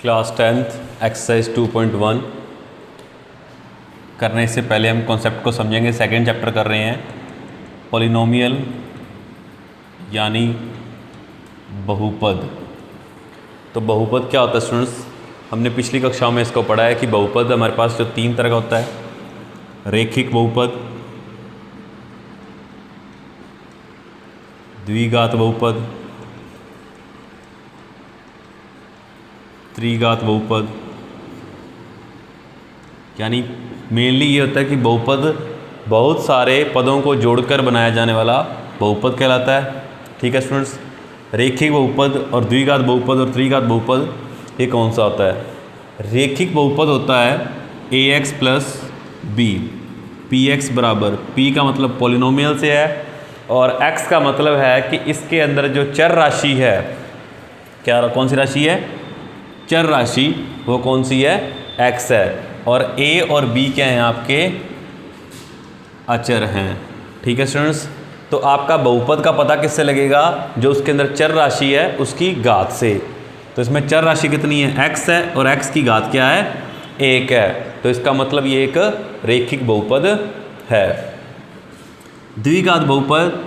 Class 10th exercise 2.1 करने से पहले हम कॉन्सेप्ट को समझेंगे। सेकंड चैप्टर कर रहे हैं, पॉलिनोमियल यानी बहुपद। तो बहुपद क्या होता है स्टूडेंट्स? हमने पिछली कक्षाओं में इसको पढ़ा है कि बहुपद हमारे पास जो तीन तरह का होता है, रैखिक बहुपद, द्विघात बहुपद, त्रिघात बहुपद। यानी मेनली ये होता है कि बहुपद बहुत सारे पदों को जोड़कर बनाया जाने वाला बहुपद कहलाता है। ठीक है स्टूडेंट्स, रैखिक बहुपद और द्विघात बहुपद और त्रिघात बहुपद ये कौन सा होता है? रैखिक बहुपद होता है ax प्लस बी, px बराबर, p का मतलब पॉलिनोमियल से है और x का मतलब है कि इसके अंदर जो चर राशि है, क्या कौन सी राशि है? चर राशि, वो कौन सी है? x है। और a और b क्या हैं? आपके अचर हैं। ठीक है स्टूडेंट्स, तो आपका बहुपद का पता किससे लगेगा? जो उसके अंदर चर राशि है उसकी घात से। तो इसमें चर राशि कितनी है? x है और x की घात क्या है? 1 है। तो इसका मतलब ये एक रैखिक बहुपद है। द्विघात बहुपद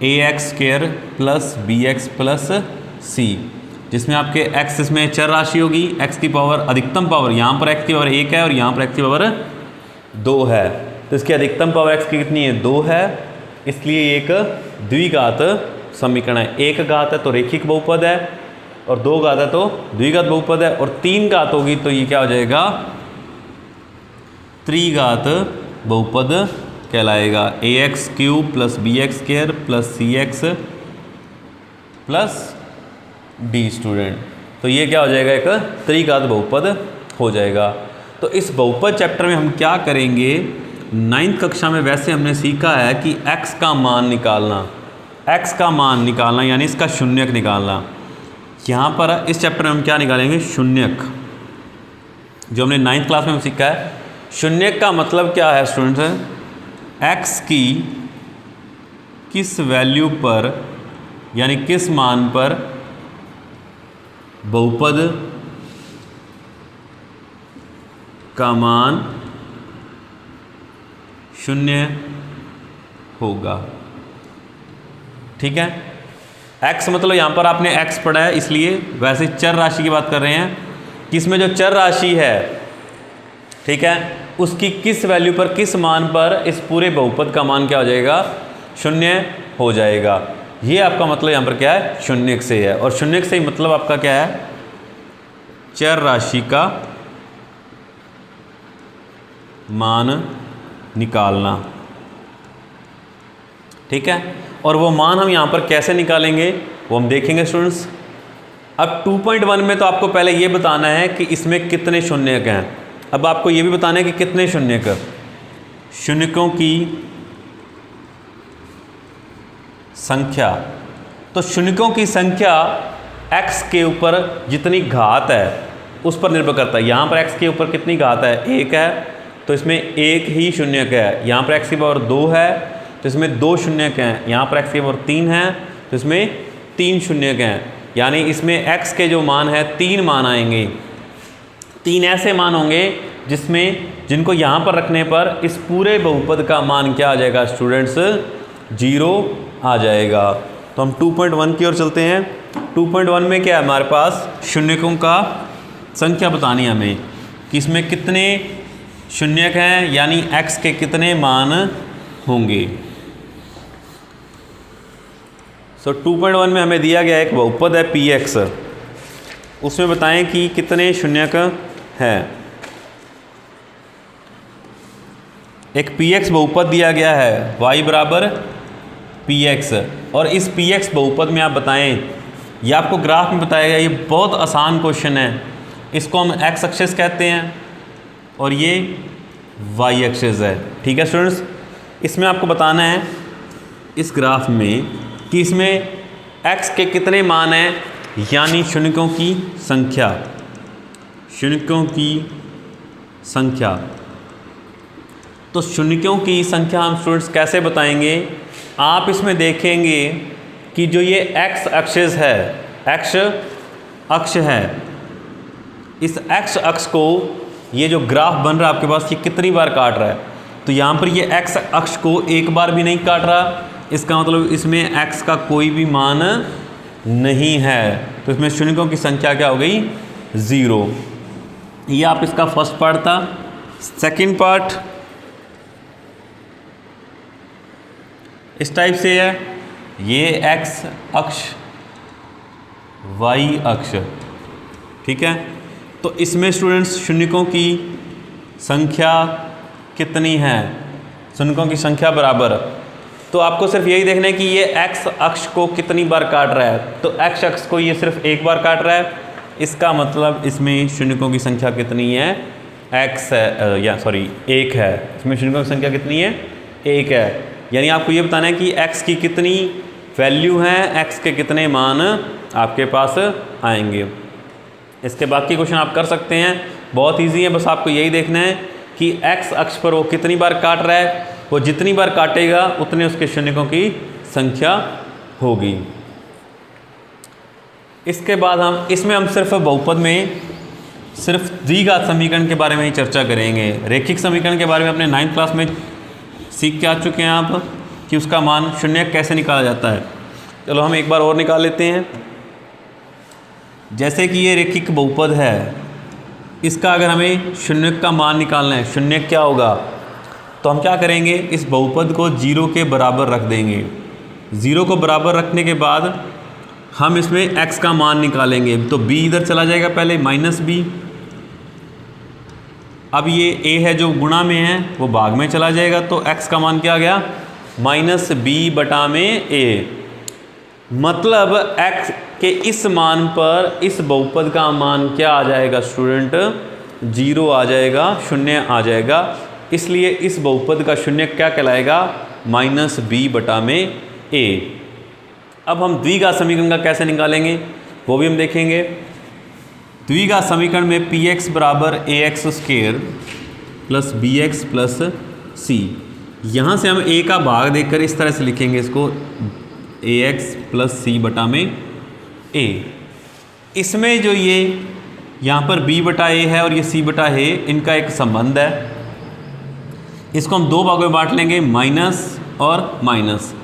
ax square plus bx plus c, जिसमें आपके x इसमें चर राशि होगी, x की पावर अधिकतम पावर, यहाँ पर x की पावर 1 है और यहाँ पर x की पावर 2 है। तो इसकी अधिकतम पावर x की कितनी है? 2 है, इसलिए एक द्विघात समीकरण है। एक घात है तो रैखिक बहुपद है और 2 घात है तो द्विघात बहुपद है और 3 घात होगी तो ये क्या हो जाएगा? त्रिघात बहुपद कहलाएगा। ax cube plus bx square plus cx plus dear student. तो ये क्या हो जाएगा? एक त्रिघात बहुपद हो जाएगा। तो इस बहुपद चैप्टर में हम क्या करेंगे? 9th कक्षा में वैसे हमने सीखा है कि x का मान निकालना, x का मान निकालना यानी इसका शून्यक निकालना। यहाँ पर इस चैप्टर में हम क्या निकालेंगे? शून्यक, जो हमने 9th क्लास में सीखा है। शून्यक का मतलब क्या है स्टूडेंट्स? x की किस वैल्यू पर यानी किस मान पर बहुपद का मान शून्य होगा। ठीक है, x मतलब यहाँ पर आपने x पढ़ा है इसलिए वैसे चर राशि की बात कर रहे हैं कि इसमें जो चर राशि है, ठीक है, उसकी किस वैल्यू पर, किस मान पर इस पूरे बहुपद का मान क्या हो जाएगा? शून्य हो जाएगा। ये आपका मतलब यहाँ पर क्या है? शून्यक से है। और शून्यक से ही मतलब आपका क्या है? चर राशि का मान निकालना। ठीक है, और वो मान हम यहाँ पर कैसे निकालेंगे वो हम देखेंगे स्टूडेंट्स। अब 2.1 में तो आपको पहले ये बताना है कि इसमें कितने शून्यक हैं। अब आपको ये भी बताना है कि कितने शून्यक, शून्यकों की संख्या। तो शून्यकों की संख्या x के ऊपर जितनी घात है उस पर निर्भर करता है। यहाँ पर x के ऊपर कितनी घात है? 1 है, तो इसमें एक ही शून्यक है। यहाँ पर x की पावर 2 है तो इसमें 2 शून्यक हैं। यहाँ पर x की पावर 3 है तो इसमें 3 शून्यक हैं। यानी इसमें x के जो मान है 3 मान आएंगे। 3 ऐसे मान होंगे जिनको यहाँ पर रखने पर इस पूरे बहुपद का मान क्या आ जाएगा स्टूडेंट्स? 0 आ जाएगा। तो हम 2.1 की ओर चलते हैं। 2.1 में क्या है हमारे पास? शून्यकों का संख्या बतानी है हमें कि इसमें कितने शून्यक हैं, यानी x के कितने मान होंगे। सो 2.1 में हमें दिया गया एक बहुपद है px, उसमें बताएं कि कितने शून्यक हैं। एक px बहुपद दिया गया है y बराबर px, और इस px बहुपद में आप बताएं, ये आपको ग्राफ में बताया गया। ये बहुत आसान क्वेश्चन है। इसको हम x एक्सिस कहते हैं और ये y एक्सिस है। ठीक है स्टूडेंट्स, इसमें आपको बताना है इस ग्राफ में कि इसमें x के कितने मान हैं, यानी शून्यकों की संख्या, शून्यकों की संख्या। तो शून्यकों की संख्या हम स्टूडेंट्स कैसे बताएंगे? आप इसमें देखेंगे कि जो ये x एक्सिस है, x अक्ष है, इस एक्स अक्ष को, ये जो ग्राफ बन रहा है आपके पास, ये कितनी बार काट रहा है? तो यहाँ पर ये एक्स अक्ष को एक बार भी नहीं काट रहा, इसका मतलब इसमें एक्स का कोई भी मान नहीं है, तो इसमें शून्यों की संख्या क्या हो गई? 0। ये आप इसका फर्स्ट पार्ट था। सेकंड पार्ट इस टाइप से है, ये एक्स अक्ष, वाई अक्ष, ठीक है। तो इसमें स्टूडेंट्स शून्यों की संख्या कितनी है? शून्यों की संख्या बराबर, तो आपको सिर्फ यही देखना है कि ये एक्स अक्ष को कितनी बार काट रहा है। तो एक्स अक्ष को ये सिर्फ एक बार काट रहा है, इसका मतलब इसमें शून्यों की संख्या कितनी है? एक्स है, या सॉरी 1 है। इसमें शून्यों की संख्या कितनी है? 1 है। यानी आपको ये बताना है कि एक्स की कितनी वैल्यू है, एक्स के कितने मान आपके पास आएंगे। इसके बाकी क्वेश्चन आप कर सकते हैं, बहुत ईजी है। बस आपको यही देखना है कि एक्स अक्ष पर वो कितनी बार काट रहा है, वो जितनी बार काटेगा उतने उसके शून्यों की संख्या होगी। इसके बाद हम सिर्फ बहुपद में सिर्फ द्विघात समीकरण के बारे में ही चर्चा करेंगे। रेखिक समीकरण के बारे में अपने 9th क्लास में सीख के आ चुके हैं आप कि उसका मान शून्य कैसे निकाला जाता है। चलो हम एक बार और निकाल लेते हैं। जैसे कि ये रेखिक बहुपद है, इसका अगर हमें शून्य का मान निकालना है, शून्य क्या होगा, तो हम क्या करेंगे? इस बहुपद को 0 के बराबर रख देंगे। 0 को बराबर रखने के बाद हम इसमें x का मान निकालेंगे। तो b इधर चला जाएगा पहले, -b। अब ये a है जो गुणा में है वो भाग में चला जाएगा, तो x का मान क्या आ गया? -b/a। मतलब x के इस मान पर इस बहुपद का मान क्या आ जाएगा स्टूडेंट? 0 आ जाएगा, शून्य आ जाएगा। इसलिए इस बहुपद का शून्य क्या कहलाएगा? -b/a। अब हम द्विघात समीकरण का कैसे निकालेंगे वो भी हम देखेंगे। द्विघात समीकरण में px बराबर ax² plus bx plus c, यहाँ से हम a का भाग देकर इस तरह से लिखेंगे इसको, ax प्लस c/a। इसमें जो ये यहाँ पर b/a है और ये c/a, इनका एक संबंध है। इसको हम दो भागों में बांट लेंगे, माइनस और माइनस,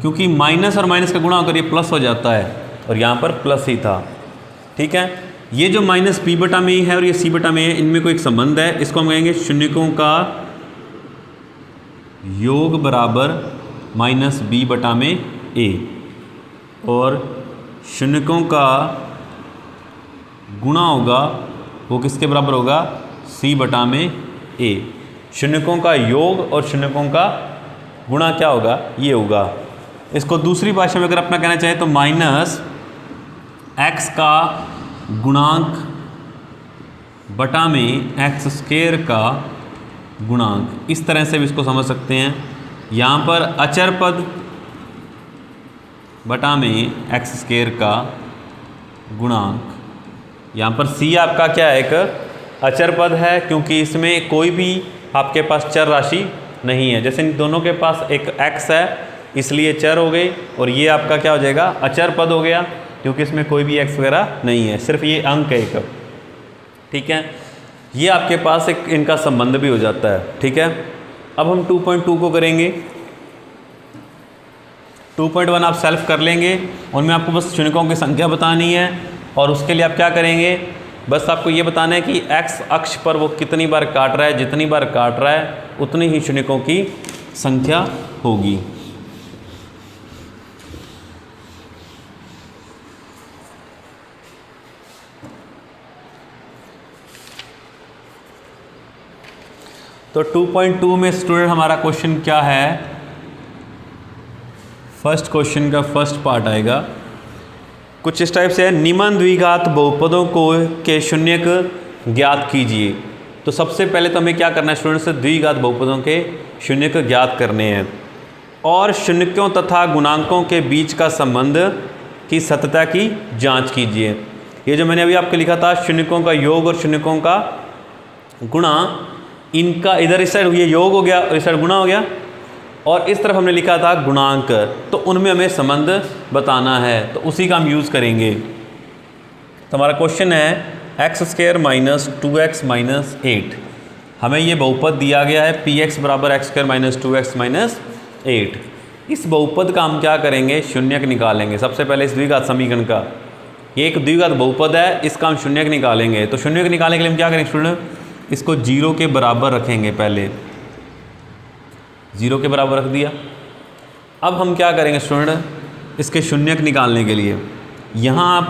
क्योंकि माइनस और माइनस का गुणा होकर ये प्लस हो जाता है और यहाँ पर प्लस ही था, ठीक है। ये जो माइनस b/a है और ये c/a है, इनमें कोई एक संबंध है। इसको हम कहेंगे शून्यों का योग बराबर -b/a, और शून्यों का गुणा होगा वो किसके बराबर होगा? c/a। शून्यों का योग और शून्यों का गुणा क्या होगा? ये होगा। इसको दूसरी भाषा में अगर अपना कहना चाहें तो -x का गुणांक बटा में x² का गुणांक, इस तरह से भी इसको समझ सकते हैं। यहाँ पर अचर पद बटा में x² का गुणांक, यहाँ पर c आपका क्या है? एक अचर पद है, क्योंकि इसमें कोई भी आपके पास चर राशि नहीं है। जैसे इन दोनों के पास एक x है इसलिए चर हो गई, और ये आपका क्या हो जाएगा? अचर पद हो गया, क्योंकि इसमें कोई भी x वगैरह नहीं है, सिर्फ ये अंक है एक, ठीक है। ये आपके पास एक इनका संबंध भी हो जाता है, ठीक है। अब हम 2.2 को करेंगे। 2.1 आप सेल्फ कर लेंगे, उनमें आपको बस शून्यों की संख्या बतानी है, और उसके लिए आप क्या करेंगे? बस आपको ये बताना है कि x अक्ष पर वो कितनी बार काट रहा है, जितनी बार काट रहा है उतनी ही शून्यों की संख्या होगी। तो 2.2 में स्टूडेंट हमारा क्वेश्चन क्या है? फर्स्ट क्वेश्चन का फर्स्ट पार्ट आएगा कुछ इस टाइप से है, निम्न द्विघात बहुपदों को के शून्यक ज्ञात कीजिए। तो सबसे पहले तो हमें क्या करना है स्टूडेंट्स? द्विघात बहुपदों के शून्यक ज्ञात करने हैं, और शून्यों तथा गुणांकों के बीच का संबंध की सत्यता की जांच कीजिए। ये जो मैंने अभी आपको लिखा था, शून्यों का योग और शून्यों का गुणा, इनका इधर इस साइड ये योग हो गया और इस साइड गुणा हो गया, और इस तरफ हमने लिखा था गुणांक, तो उनमें हमें संबंध बताना है, तो उसी का हम यूज़ करेंगे। तो हमारा क्वेश्चन है x square minus 2x minus 8। हमें ये बहुपद दिया गया है पी एक्स बराबर x square minus 2x minus 8। इस बहुपद का हम क्या करेंगे, शून्यक निकालेंगे। सबसे पहले इस द्विघात समीकरण का, ये एक द्विघात बहुपद है, इसका हम शून्यक निकालेंगे। तो शून्यक निकालने के लिए हम क्या करेंगे स्टूडेंट, इसको 0 के बराबर रखेंगे। पहले 0 के बराबर रख दिया। अब हम क्या करेंगे स्टूडेंट, इसके शून्यक निकालने के लिए यहाँ आप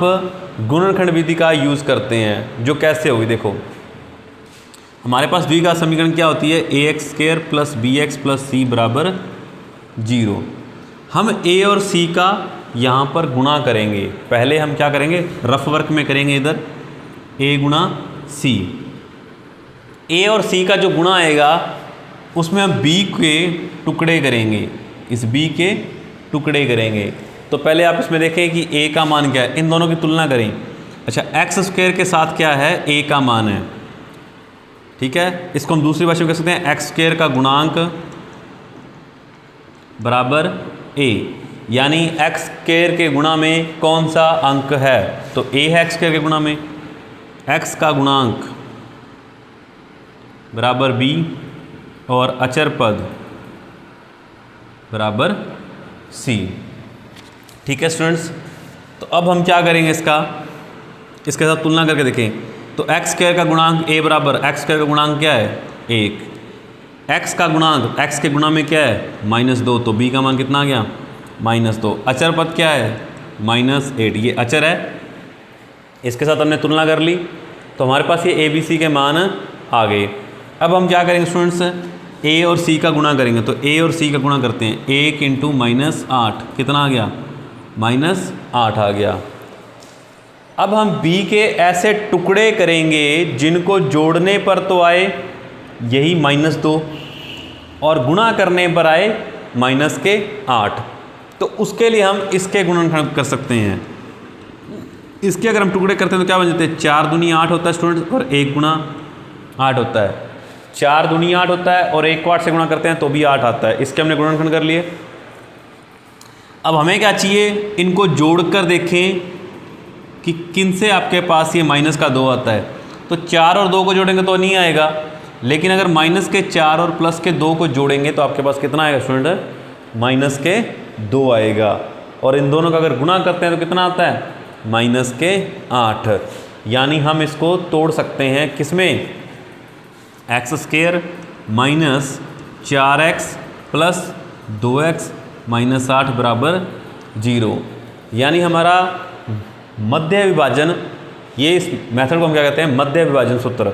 गुणनखंड विधि का यूज़ करते हैं, जो कैसे होगी देखो। हमारे पास द्विघात समीकरण क्या होती है, a x square plus b x plus c बराबर 0। हम ए और सी का यहाँ पर गुणा करेंगे। पहले हम क्या करेंगे, रफ वर्क में करेंगे, इधर ए गुणा सी। ए और सी का जो गुणा आएगा उसमें हम बी के टुकड़े करेंगे, इस बी के टुकड़े करेंगे। तो पहले आप इसमें देखें कि ए का मान क्या है, इन दोनों की तुलना करें। अच्छा, एक्स स्क्वायर के साथ क्या है, ए का मान है, ठीक है। इसको हम दूसरी भाषा में कह सकते हैं एक्स स्क्वायर का गुणांक बराबर ए, यानी एक्स स्क्वायर के गुणा में कौन सा अंक है, तो ए है एक्स स्क्वायर के गुणा में, एक्स का गुणांक बराबर बी और अचर पद बराबर सी। ठीक है स्टूडेंट्स, तो अब हम क्या करेंगे, इसके साथ तुलना करके देखें। तो एक्स स्क्वायर का गुणांक ए बराबर एक्स स्क्वायर का गुणांक क्या है 1, एक्स का गुणांक एक्स के गुणा में क्या है -2, तो बी का मान कितना आ गया -2। अचर पद क्या है -8, ये अचर है, इसके साथ हमने तुलना कर ली तो हमारे पास ये ए बी सी के मान आ गए। अब हम क्या करेंगे स्टूडेंट्स, ए और सी का गुणा करेंगे। तो ए और सी का गुणा करते हैं, 1 × -8 कितना आ गया -8 आ गया। अब हम b के ऐसे टुकड़े करेंगे जिनको जोड़ने पर तो आए यही -2 और गुणा करने पर आए -8। तो उसके लिए हम इसके गुणनखंड कर सकते हैं। इसके अगर हम टुकड़े करते हैं तो क्या बन जाते हैं, 4 दूनी 8 होता है स्टूडेंट्स, और 1 × 8 होता है। 4 दूनी 8 होता है और 1 को 8 से गुणा करते हैं तो भी 8 आता है। इसके हमने गुणनखंड कर लिए। अब हमें क्या चाहिए, इनको जोड़कर देखें कि किन से आपके पास ये -2 आता है। तो 4 और 2 को जोड़ेंगे तो नहीं आएगा, लेकिन अगर -4 और +2 को जोड़ेंगे तो आपके पास कितना आएगा स्टूडेंट, -2 आएगा। और इन दोनों का अगर गुणा करते हैं तो कितना आता है -8। यानी हम इसको तोड़ सकते हैं किसमें, एक्स स्क्वायर -4x + 2x -8 बराबर 0। यानी हमारा मध्य विभाजन, ये इस मेथड को हम क्या कहते हैं, मध्य विभाजन सूत्र,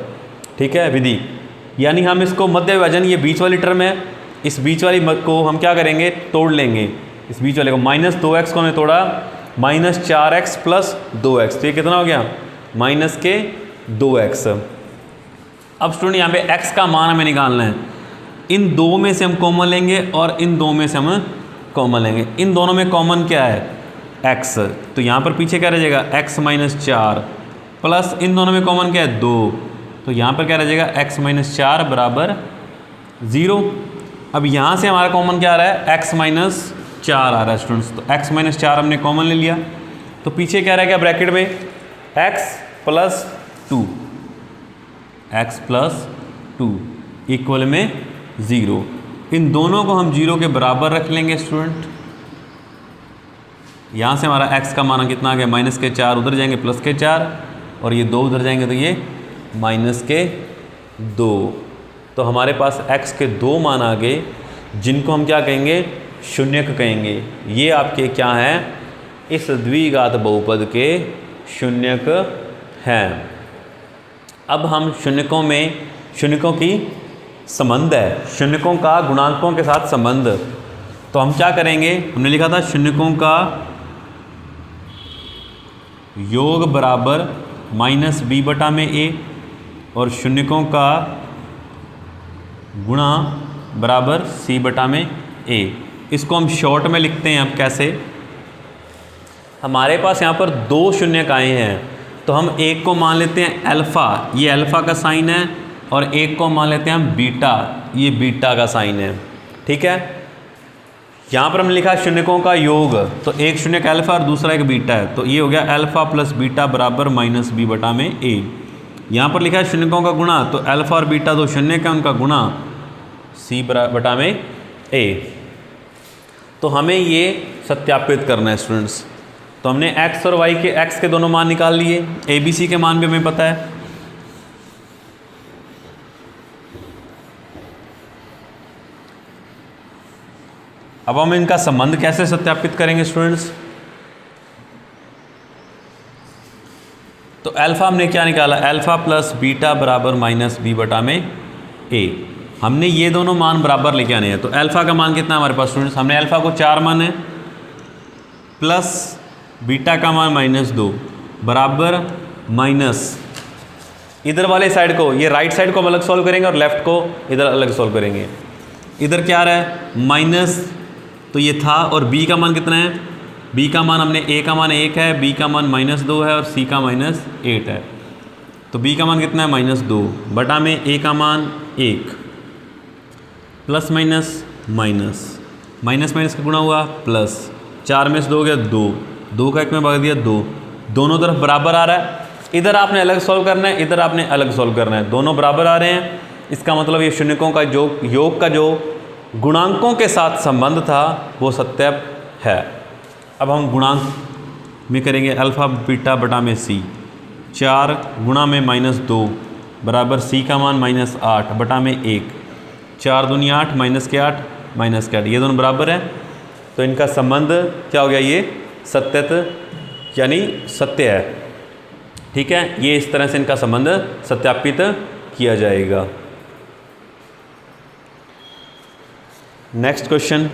ठीक है, विधि। यानी हम इसको मध्य विभाजन, ये बीच वाली टर्म है, इस बीच वाली को हम क्या करेंगे, तोड़ लेंगे। इस बीच वाले को -2x को हमने तोड़ा, -4x + 2x, तो ये कितना हो गया -2x। अब स्टूडेंट यहाँ पे x का मान हमें निकालना है। इन दो में से हम कॉमन लेंगे और इन दो में से हम कॉमन लेंगे। इन दोनों में कॉमन क्या है x, तो यहाँ पर पीछे क्या रह जाएगा x - 4 प्लस इन दोनों में कॉमन क्या है 2, तो यहाँ पर क्या रह जाएगा x - 4 बराबर 0। अब यहाँ से हमारा कॉमन क्या आ रहा है, x - 4 आ रहा है स्टूडेंट्स। तो x - 4 हमने कॉमन ले लिया, तो पीछे क्या रह गया ब्रैकेट में x + 2, x + 2 इक्वल में 0। इन दोनों को हम 0 के बराबर रख लेंगे स्टूडेंट। यहाँ से हमारा x का मान कितना आ गया, -4 उधर जाएंगे +4, और ये 2 उधर जाएंगे तो ये -2। तो हमारे पास x के 2 मान आ गए, जिनको हम क्या कहेंगे, शून्यक कहेंगे। ये आपके क्या हैं, इस द्विघात बहुपद के शून्यक हैं। अब हम शून्यकों की संबंध है, शून्यकों का गुणांकों के साथ संबंध। तो हम क्या करेंगे, हमने लिखा था शून्यकों का योग बराबर -b/a और शून्यकों का गुणा बराबर c/a। इसको हम शॉर्ट में लिखते हैं। अब कैसे, हमारे पास यहाँ पर 2 शून्यक आए हैं, तो हम एक को मान लेते हैं अल्फ़ा, ये अल्फ़ा का साइन है, और एक को मान लेते हैं हम बीटा, ये बीटा का साइन है, ठीक है। यहाँ पर हमने लिखा शून्यकों का योग, तो एक शून्यक अल्फा और दूसरा एक बीटा है, तो ये हो गया अल्फा प्लस बीटा बराबर माइनस बी बटा में ए। यहाँ पर लिखा है शून्यकों का गुणा, तो अल्फा और बीटा दो शून्यक है, उनका गुणा सी बटा में ए। तो हमें ये सत्यापित करना है स्टूडेंट्स। तो हमने x और y के x के दोनों मान निकाल लिए, ए बी सी के मान भी हमें पता है। अब हम इनका संबंध कैसे सत्यापित करेंगे स्टूडेंट्स? तो अल्फा हमने क्या निकाला, अल्फा प्लस बीटा बराबर माइनस बी बटा में ए। हमने ये दोनों मान बराबर लेके आने हैं। तो अल्फा का मान कितना है हमारे पास स्टूडेंट्स? हमने अल्फा को 4 मान है, प्लस बीटा का मान -2 बराबर माइनस, इधर वाले साइड को, ये राइट साइड को हम अलग सॉल्व करेंगे और लेफ्ट को इधर अलग सॉल्व करेंगे। इधर क्या आ रहा है माइनस, तो ये था, और b का मान कितना है? b का मान हमने a का मान 1 है, b का मान -2 है और c का -8 है। तो b का मान कितना है? -2 बटा में a का मान 1, plus minus minus minus minus का गुणा हुआ प्लस, 4 में से 2 गया 2, 2 का 1 में भाग दिया 2, दोनों तरफ बराबर आ रहा है। इधर आपने अलग सॉल्व करना है, इधर आपने अलग सॉल्व करना है, दोनों बराबर आ रहे हैं। इसका मतलब ये शून्यकों का योग का जो गुणांकों के साथ संबंध था वो सत्य है। अब हम गुणांक में करेंगे अल्फा बीटा बटा में सी, 4 गुणा में -2 बराबर सी का मान -8 बटा में 1, 4 दूनी 8 -8 -8, ये दोनों बराबर है। तो इनका संबंध क्या हो गया? ये सत्यत यानी सत्य है। ठीक है, ये इस तरह से इनका संबंध सत्यापित किया जाएगा। नेक्स्ट क्वेश्चन,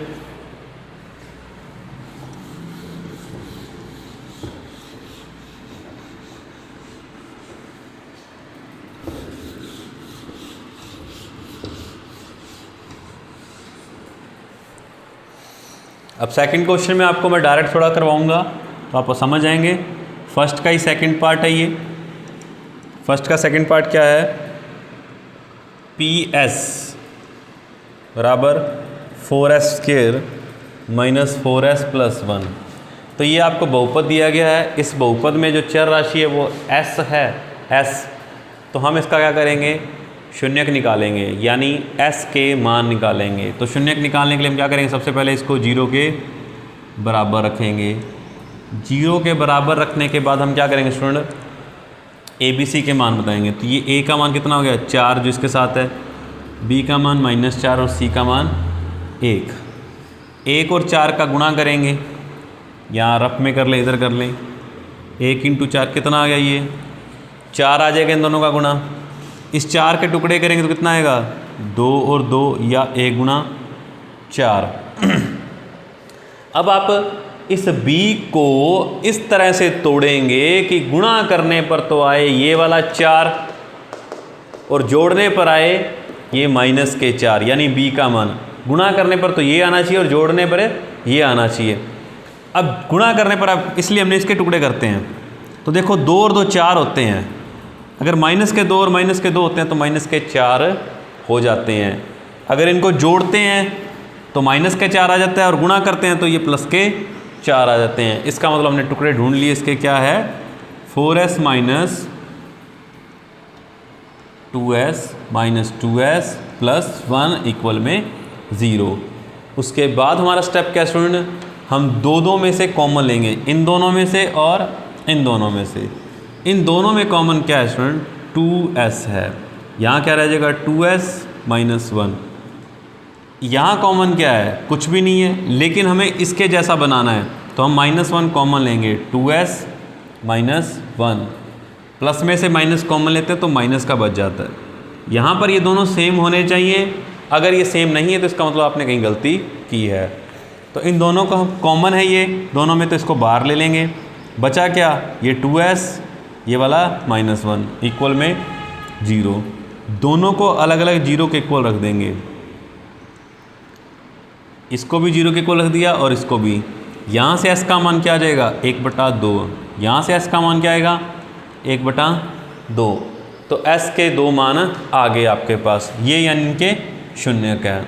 अब सेकंड क्वेश्चन में आपको मैं डायरेक्ट थोड़ा करवाऊंगा तो आप समझ जाएंगे। फर्स्ट का ही सेकंड पार्ट है ये। फर्स्ट का सेकंड पार्ट क्या है? PS बराबर 4s² - 4s + 1। तो ये आपको बहुपद दिया गया है। इस बहुपद में जो चर राशि है वो s है, s। तो हम इसका क्या करेंगे? शून्यक निकालेंगे, यानी s के मान निकालेंगे। तो शून्यक निकालने के लिए हम क्या करेंगे? सबसे पहले इसको 0 के बराबर रखेंगे। 0 के बराबर रखने के बाद हम क्या करेंगे स्टूडेंट? ABC के मान बताएंगे। तो ये a का मान कितना हो गया? 4 जो इसके साथ है, b का मान -4 और c का मान 1। 1 और 4 का गुणा करेंगे, यहाँ रफ में कर लें, इधर कर लें। 1 × 4 कितना आ गया? ये 4 आ जाएगा इन दोनों का गुणा। इस 4 के टुकड़े करेंगे तो कितना आएगा? 2 और 2 या 1 × 4। अब आप इस b को इस तरह से तोड़ेंगे कि गुणा करने पर तो आए ये वाला 4 और जोड़ने पर आए ये -4, यानी b का मान। गुणा करने पर तो ये आना चाहिए और जोड़ने पर ये आना चाहिए। अब गुणा करने पर अब इसलिए हमने इसके टुकड़े करते हैं। तो देखो 2 और 2 4 होते हैं। अगर -2 और -2 होते हैं तो -4 हो जाते हैं। अगर इनको जोड़ते हैं तो -4 आ जाता है और गुणा करते हैं तो ये +4 आ जाते हैं। इसका मतलब हमने टुकड़े ढूंढ लिए। इसके क्या है? 4s - 2s - 2s + 1 = 0। उसके बाद हमारा स्टेप क्या स्टूडेंट? हम दो में से कॉमन लेंगे, इन दोनों में से और इन दोनों में से। इन दोनों में कॉमन क्या है स्टूडेंट? 2s है। यहाँ क्या रह जाएगा? 2s - 1। यहाँ कॉमन क्या है? कुछ भी नहीं है, लेकिन हमें इसके जैसा बनाना है तो हम -1 कॉमन लेंगे। 2s - 1, प्लस में से माइनस कॉमन लेते हैं तो माइनस का बच जाता है। यहाँ पर ये दोनों सेम होने चाहिए। अगर ये सेम नहीं है तो इसका मतलब आपने कहीं गलती की है। तो इन दोनों का कॉमन है ये दोनों में, तो इसको बाहर ले लेंगे। बचा क्या? ये 2s, ये वाला -1 इक्वल में 0। दोनों को अलग अलग 0 के इक्वल रख देंगे। इसको भी 0 के इक्वल रख दिया और इसको भी। यहाँ से s का मान क्या आ जाएगा? 1/2। यहाँ से s का मान क्या आएगा? 1/2। तो s के 2 मान आ गए आपके पास। ये यानी इनके शून्यक है।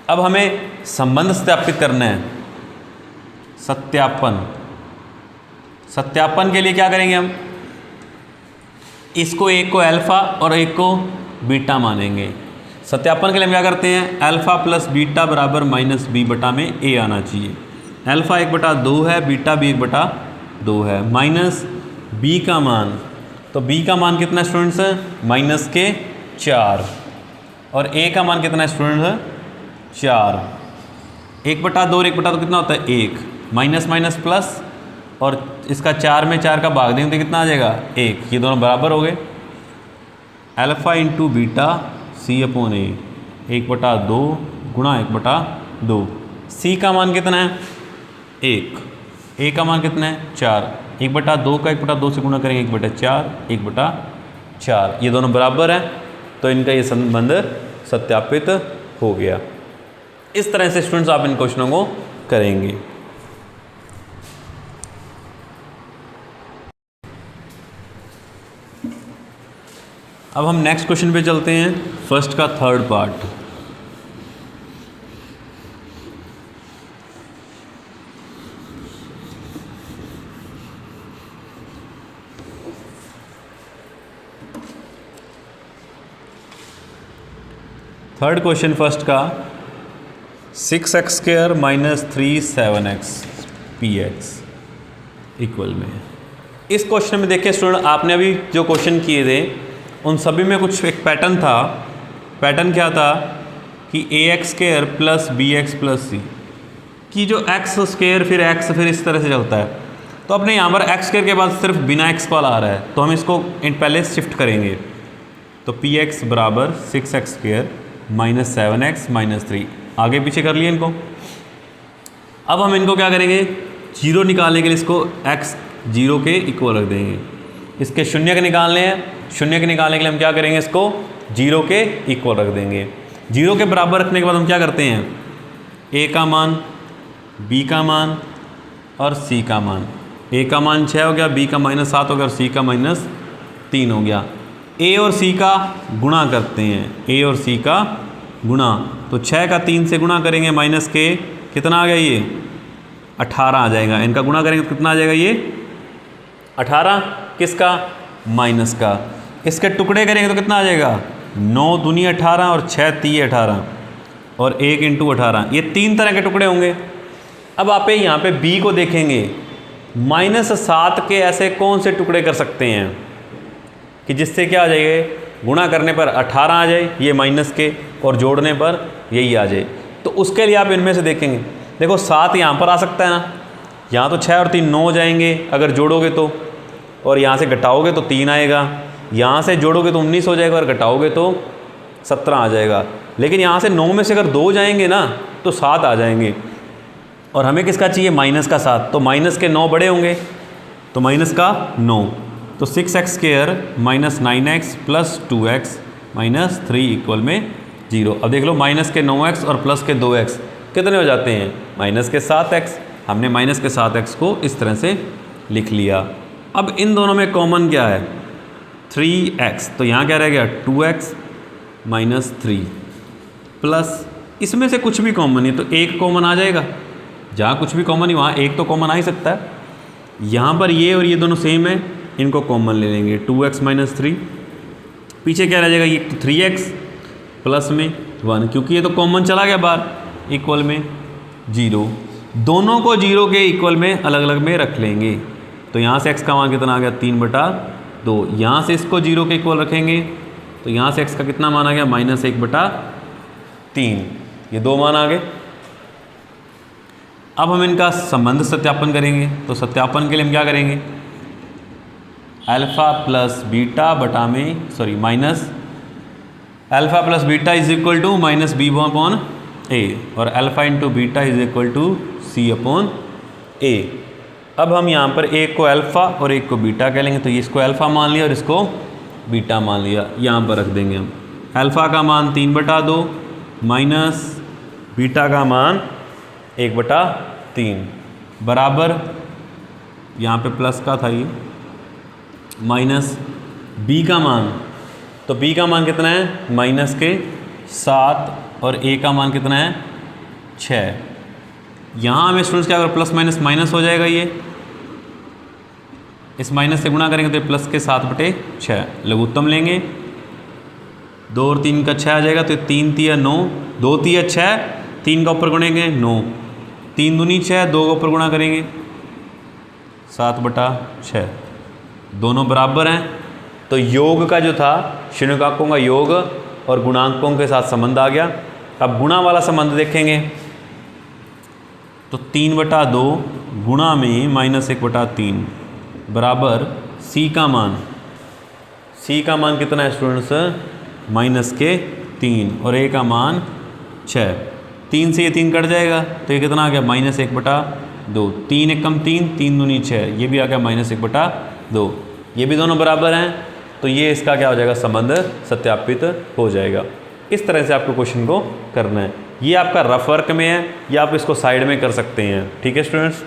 अब हमें संबंध सत्यापित करना है। सत्यापन के लिए क्या करेंगे हम, इसको एक को अल्फ़ा और एक को बीटा मानेंगे। सत्यापन के लिए हम क्या करते हैं, अल्फ़ा प्लस बीटा बराबर माइनस बी बटा में ए आना चाहिए। अल्फ़ा 1/2 है, बीटा भी 1/2 है, माइनस बी का मान, तो बी का मान कितना स्टूडेंट्स है, -4, और ए का मान कितना स्टूडेंट्स है, 4। 1/2 और 1/2 कितना होता है, 1, माइनस माइनस प्लस, और इसका 4 में 4 का भाग देंगे तो कितना आ जाएगा, 1। ये दोनों बराबर हो गए। अल्फ़ा इंटू बीटा सी अपॉन ए, 1/2 गुणा 1/2। सी का मान कितना है, 1, ए का मान कितना है, 4। 1/2 का 1/2 से गुणा करेंगे, 1/4, 1/4, ये दोनों बराबर हैं, तो इनका ये संबंध सत्यापित हो गया। इस तरह से स्टूडेंट्स आप इन क्वेश्चनों को करेंगे। अब हम नेक्स्ट क्वेश्चन पे चलते हैं, फर्स्ट का third part. Third question first का 6x² - 3 7x px इक्वल में। इस क्वेश्चन में देखिए स्टूडेंट, आपने अभी जो क्वेश्चन किए थे उन सभी में कुछ एक पैटर्न था। पैटर्न क्या था कि ax² + bx + c की जो x² फिर x फिर इस तरह से चलता है। तो अपने यहाँ पर x² के बाद सिर्फ बिना x वाला आ रहा है, तो हम इसको पहले शिफ्ट करेंगे। तो px बराबर 6x² - 7x - 3, आगे पीछे कर लिए इनको। अब हम इनको क्या करेंगे, 0 निकालने के लिए इसको x 0 के इक्वल रख देंगे। इसके शून्य के निकालने हैं, शून्य के निकालने के लिए हम क्या करेंगे, इसको 0 के इक्वल रख देंगे। 0 के बराबर रखने के बाद हम क्या करते हैं, a का मान, b का मान और c का मान। a का मान 6 हो गया, b का -7 हो गया और c का -3 हो गया। a और c का गुणा करते हैं, a और c का गुणा, तो 6 का 3 से गुणा करेंगे, माइनस के कितना आ गया, ये 18 आ जाएगा। इनका गुणा करेंगे तो कितना आ जाएगा, ये 18, किसका, माइनस का। इसके टुकड़े करेंगे तो कितना आ जाएगा, 9 दूनी 18 और 6 3 18 और 1 × 18, ये 3 तरह के टुकड़े होंगे। अब आप यहाँ पे b को देखेंगे, -7 के ऐसे कौन से टुकड़े कर सकते हैं कि जिससे क्या आ जाएगा, गुणा करने पर 18 आ जाए ये माइनस के, और जोड़ने पर यही आ जाए। तो उसके लिए आप इनमें से देखेंगे, देखो 7 यहाँ पर आ सकता है ना, यहाँ तो 6 और 3 9 हो जाएंगे अगर जोड़ोगे तो, और यहाँ से घटाओगे तो 3 आएगा, यहाँ से जोड़ोगे तो 19 हो जाएगा और घटाओगे तो 17 आ जाएगा। लेकिन यहाँ से 9 में से अगर 2 जाएंगे ना तो 7 आ जाएंगे, और हमें किसका चाहिए, माइनस का 7, तो माइनस के 9 बड़े होंगे, तो माइनस का 9, तो 6x² - 9x + 2x - 3 इक्वल में 0। अब देख लो, माइनस के 9x और प्लस के 2x कितने हो जाते हैं, माइनस के 7x। हमने माइनस के 7x को इस तरह से लिख लिया। अब इन दोनों में कॉमन क्या है, 3x, तो यहाँ क्या रह गया, 2x - 3 प्लस, इसमें से कुछ भी कॉमन नहीं तो 1 कॉमन आ जाएगा। जहाँ कुछ भी कॉमन नहीं वहाँ 1 तो कॉमन आ ही सकता है। यहाँ पर ये और ये दोनों सेम है, इनको कॉमन ले लेंगे, 2x - 3, पीछे क्या रह जाएगा, ये 3x प्लस में 1, क्योंकि ये तो कॉमन चला गया बाहर, इक्वल में 0। दोनों को 0 के इक्वल में अलग अलग में रख लेंगे। तो यहाँ से x का मान कितना आ गया, 3/2। यहाँ से इसको 0 के इक्वल रखेंगे तो यहाँ से x का कितना मान आ गया, -1/3। ये 2 मान आ गए। अब हम इनका संबंध सत्यापन करेंगे। तो सत्यापन के लिए हम क्या करेंगे, अल्फ़ा प्लस बीटा बटा में minus alpha plus beta is equal to -b/a और alpha into beta is equal to c/a। अब हम यहाँ पर एक को अल्फ़ा और एक को बीटा कह लेंगे, तो ये इसको अल्फ़ा मान लिया और इसको बीटा मान लिया, यहाँ पर रख देंगे हम। अल्फ़ा का मान 3/2 माइनस बीटा का मान 1/3 बराबर, यहाँ पे प्लस का था ये, माइनस b का मान, तो b का मान कितना है, -7 और a का मान कितना है, 6। यहाँ हमें स्टूडेंट्स क्या अगर प्लस माइनस माइनस हो जाएगा, ये इस माइनस से गुणा करेंगे तो ये प्लस के 7/6 लघुत्तम लेंगे। 2 और 3 का 6 आ जाएगा, तो 3 तिया 9, 2 तिया 6, 3 का ऊपर गुणेंगे 9, 3 दूनी 6, 2 का ऊपर गुणा करेंगे 7/6, दोनों बराबर हैं। तो योग का जो था शून्यकांकों का योग और गुणांकों के साथ संबंध आ गया। अब गुणा वाला संबंध देखेंगे तो 3/2 गुणा में -1/3 बराबर c का मान, c का मान कितना है स्टूडेंट्स, -3 और a का मान 6। 3 से ये 3 कट जाएगा तो ये कितना आ गया, -1/2। 3 एकम 3, 3 दूनी 6, ये भी आ गया -1/2। ये भी दोनों बराबर हैं, तो ये इसका क्या हो जाएगा, संबंध सत्यापित हो जाएगा। इस तरह से आपको क्वेश्चन को करना है। ये आपका रफ वर्क में है या आप इसको साइड में कर सकते हैं। ठीक है स्टूडेंट्स।